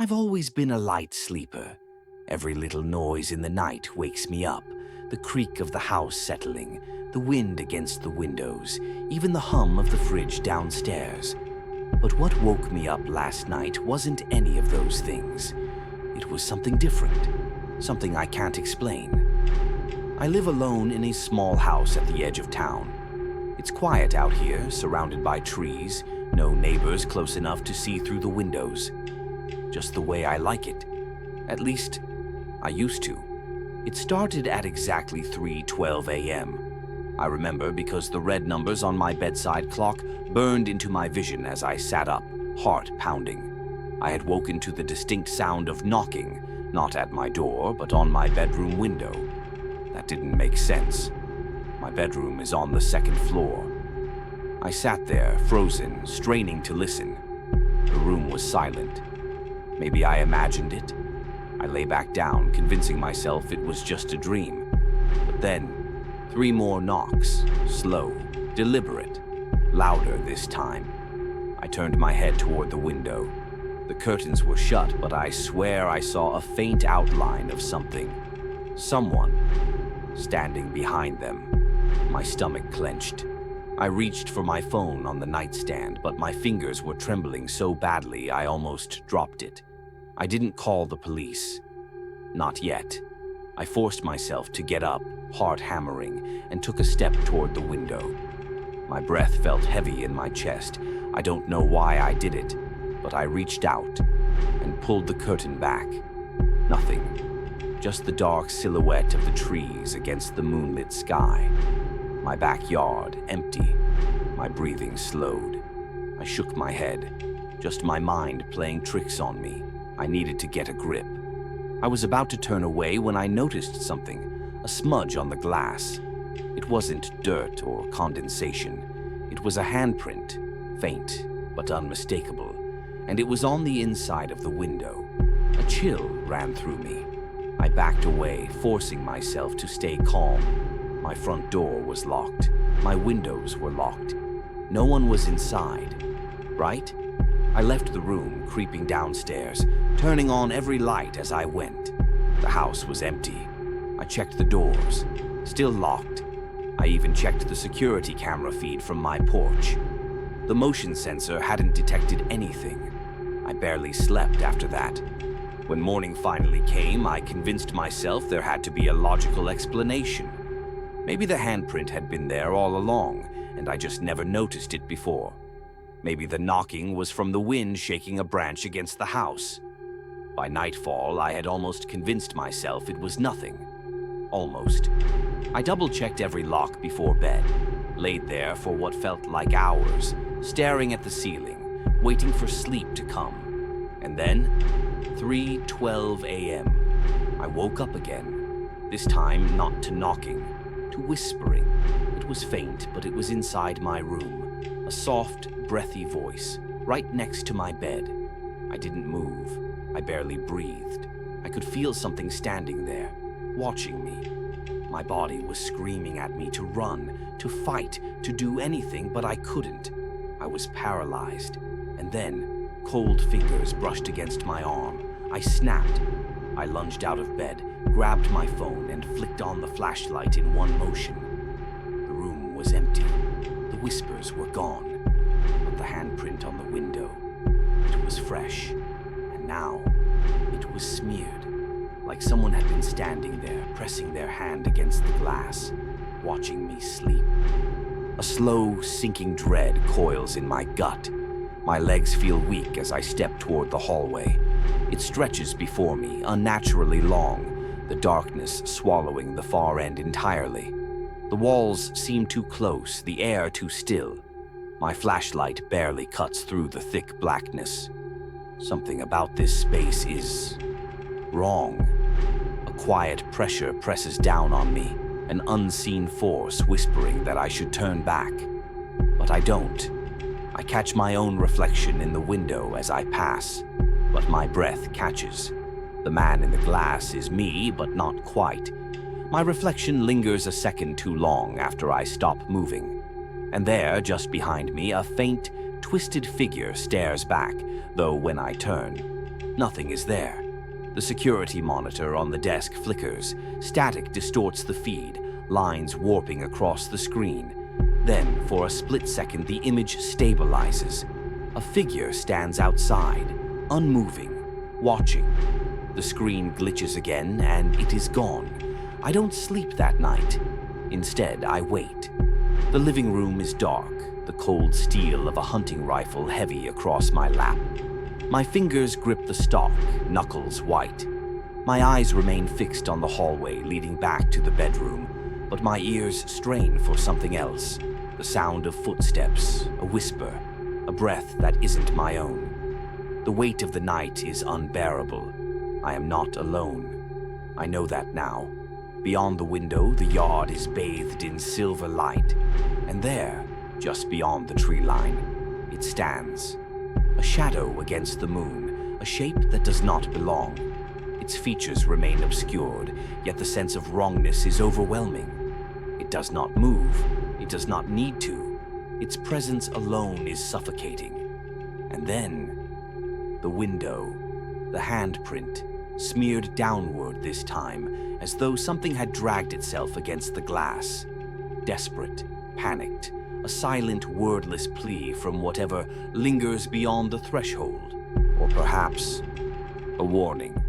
I've always been a light sleeper. Every little noise in the night wakes me up. The creak of the house settling, the wind against the windows, even the hum of the fridge downstairs. But what woke me up last night wasn't any of those things. It was something different, something I can't explain. I live alone in a small house at the edge of town. It's quiet out here, surrounded by trees, no neighbors close enough to see through the windows. Just the way I like it. At least, I used to. It started at exactly 3:12 a.m. I remember because the red numbers on my bedside clock burned into my vision as I sat up, heart pounding. I had woken to the distinct sound of knocking, not at my door, but on my bedroom window. That didn't make sense. My bedroom is on the second floor. I sat there, frozen, straining to listen. The room was silent. Maybe I imagined it. I lay back down, convincing myself it was just a dream. But then, 3 more knocks, slow, deliberate, louder this time. I turned my head toward the window. The curtains were shut, but I swear I saw a faint outline of something. Someone standing behind them. My stomach clenched. I reached for my phone on the nightstand, but my fingers were trembling so badly I almost dropped it. I didn't call the police. Not yet. I forced myself to get up, heart hammering, and took a step toward the window. My breath felt heavy in my chest. I don't know why I did it, but I reached out and pulled the curtain back. Nothing. Just the dark silhouette of the trees against the moonlit sky. My backyard, empty. My breathing slowed. I shook my head. Just my mind playing tricks on me. I needed to get a grip. I was about to turn away when I noticed something, a smudge on the glass. It wasn't dirt or condensation. It was a handprint, faint but unmistakable, and it was on the inside of the window. A chill ran through me. I backed away, forcing myself to stay calm. My front door was locked. My windows were locked. No one was inside, right? I left the room, creeping downstairs, turning on every light as I went. The house was empty. I checked the doors, still locked. I even checked the security camera feed from my porch. The motion sensor hadn't detected anything. I barely slept after that. When morning finally came, I convinced myself there had to be a logical explanation. Maybe the handprint had been there all along, and I just never noticed it before. Maybe the knocking was from the wind shaking a branch against the house. By nightfall, I had almost convinced myself it was nothing. Almost. I double-checked every lock before bed, laid there for what felt like hours, staring at the ceiling, waiting for sleep to come. And then, 3:12 a.m., I woke up again. This time, not to knocking, to whispering. It was faint, but it was inside my room. A soft, breathy voice, right next to my bed. I didn't move. I barely breathed. I could feel something standing there, watching me. My body was screaming at me to run, to fight, to do anything, but I couldn't. I was paralyzed. And then, cold fingers brushed against my arm. I snapped. I lunged out of bed, grabbed my phone, and flicked on the flashlight in one motion. The room was empty. The whispers were gone. But the handprint on the window, it was fresh. And now, it was smeared. Like someone had been standing there, pressing their hand against the glass, watching me sleep. A slow, sinking dread coils in my gut. My legs feel weak as I step toward the hallway. It stretches before me, unnaturally long, the darkness swallowing the far end entirely. The walls seem too close, the air too still. My flashlight barely cuts through the thick blackness. Something about this space is wrong. A quiet pressure presses down on me, an unseen force whispering that I should turn back. But I don't. I catch my own reflection in the window as I pass, but my breath catches. The man in the glass is me, but not quite. My reflection lingers a second too long after I stop moving. And there, just behind me, a faint, twisted figure stares back, though when I turn, Nothing is there. The security monitor on the desk flickers. Static distorts the feed, lines warping across the screen. Then, for a split second, the image stabilizes. A figure stands outside, unmoving, watching. The screen glitches again, and it is gone. I don't sleep that night. Instead, I wait. The living room is dark, the cold steel of a hunting rifle heavy across my lap. My fingers grip the stock, knuckles white. My eyes remain fixed on the hallway leading back to the bedroom, but my ears strain for something else. The sound of footsteps, a whisper, a breath that isn't my own. The weight of the night is unbearable. I am not alone. I know that now. Beyond the window, the yard is bathed in silver light. And there, just beyond the tree line, it stands. A shadow against the moon, a shape that does not belong. Its features remain obscured, yet the sense of wrongness is overwhelming. It does not move. It does not need to. Its presence alone is suffocating. And then, the window, the handprint, smeared downward this time, as though something had dragged itself against the glass. Desperate, panicked, a silent, wordless plea from whatever lingers beyond the threshold. Or perhaps a warning.